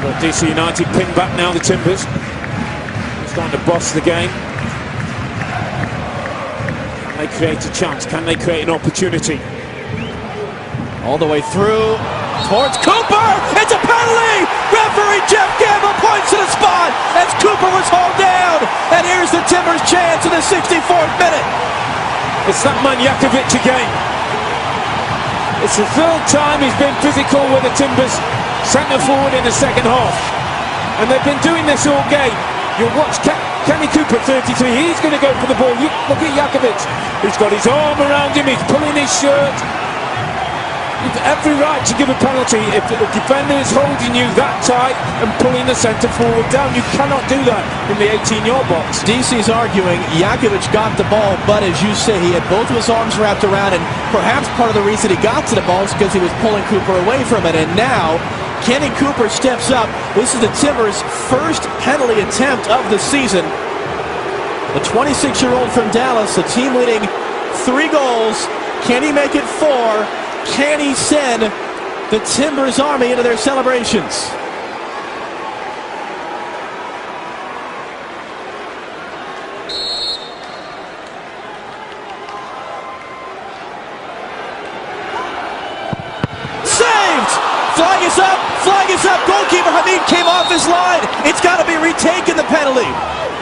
Got DC United ping back now, the Timbers. Starting to boss the game. Can they create a chance? Can they create an opportunity? All the way through towards Cooper. It's a penalty. Referee Jeff Gamble points to the spot as Cooper was hauled down. And here's the Timbers' chance in the 64th minute. It's that man Jakovic again. It's the third time he's been physical with the Timbers centre forward in the second half. And they've been doing this all game. You'll watch Kenny Cooper, 33, he's going to go for the ball. Look at Jakovic. He's got his arm around him, he's pulling his shirt. You've every right to give a penalty if the defender is holding you that tight and pulling the centre forward down. You cannot do that in the 18-yard box. DC's arguing Jakovic got the ball, but as you say, he had both of his arms wrapped around, and perhaps part of the reason he got to the ball is because he was pulling Cooper away from it. And now Kenny Cooper steps up. This is the Timbers' first penalty attempt of the season. The 26-year-old from Dallas, the team leading 3 goals. Can he make it 4? Can he send the Timbers Army into their celebrations? Saved! Flag is up! Flag is up! Goalkeeper Hamid came off his line. It's got to be retaken, the penalty.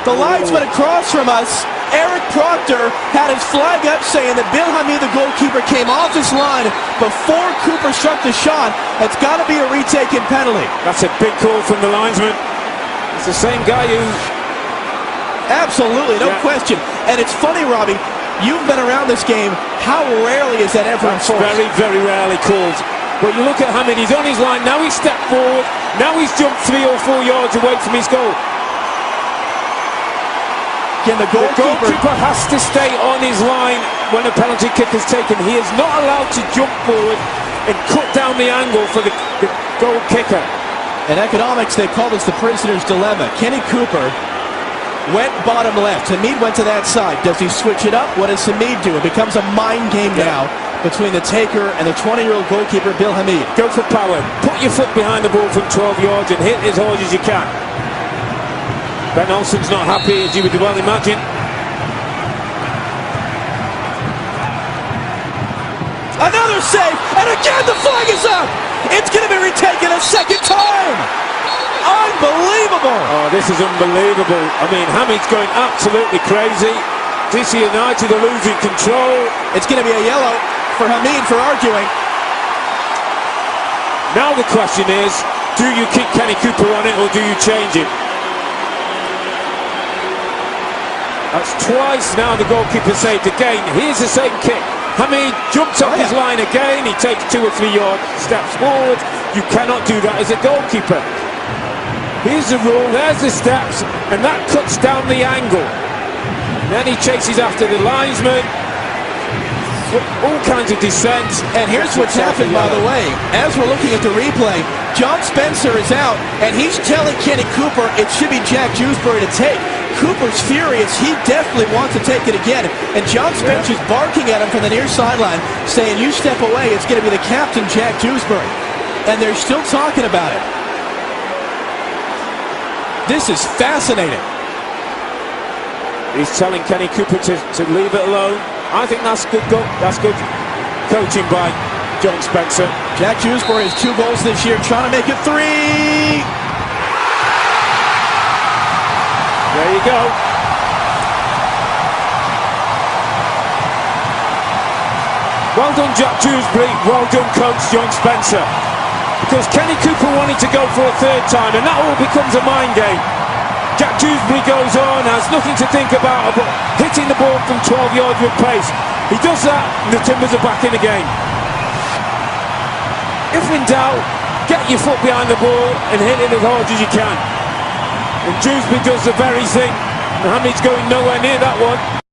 The linesman across from us, Eric Proctor, had his flag up saying that Bill Hamid, the goalkeeper, came off his line before Cooper struck the shot. It's got to be a retaken penalty. That's a big call from the linesman. It's the same guy who... Absolutely, no question. And it's funny, Robbie, you've been around this game. How rarely is that ever enforced? Very, very rarely called. But you look at Hamid, he's on his line, now he's stepped forward, now he's jumped 3 or 4 yards away from his goal. Again, the goalkeeper has to stay on his line when a penalty kick is taken. He is not allowed to jump forward and cut down the angle for the goal kicker. In economics, they call this the prisoner's dilemma. Kenny Cooper went bottom left. Hamid went to that side. Does he switch it up? What does Hamid do? It becomes a mind game now between the taker and the 20-year-old goalkeeper, Bill Hamid. Go for power. Put your foot behind the ball from 12 yards and hit as hard as you can. Ben Olsen's not happy, as you would well imagine. Another save, and again the flag is up! It's going to be retaken a second time! Unbelievable! Oh, this is unbelievable. I mean, Hamid's going absolutely crazy. DC United are losing control. It's going to be a yellow for Hamid for arguing. Now the question is, do you keep Kenny Cooper on it or do you change him? That's twice now the goalkeeper saved again. Here's the same kick. Hamid jumps off his line again. He takes 2 or 3 yard steps forward. You cannot do that as a goalkeeper. Here's the rule. There's the steps. And that cuts down the angle. And then he chases after the linesman. All kinds of descent. And here's what's happened, by the way. As we're looking at the replay, John Spencer is out. And he's telling Kenny Cooper it should be Jack Dewsbury to take. Cooper's furious. He definitely wants to take it again. And John Spencer's barking at him from the near sideline, saying, you step away, it's going to be the captain, Jack Dewsbury. And they're still talking about it. This is fascinating. He's telling Kenny Cooper to leave it alone. I think that's good. That's good coaching by John Spencer. Jack Dewsbury has 2 goals this year, trying to make it 3. There you go. Well done, Jack Dewsbury. Well done, coach John Spencer. Because Kenny Cooper wanted to go for a 3rd time, and that all becomes a mind game. Jack Dewsbury goes on, has nothing to think about, but hitting the ball from 12 yards with pace. He does that, and the Timbers are back in the game. If in doubt, get your foot behind the ball and hit it as hard as you can. And Dewsbury does the very thing. Hamid's going nowhere near that one.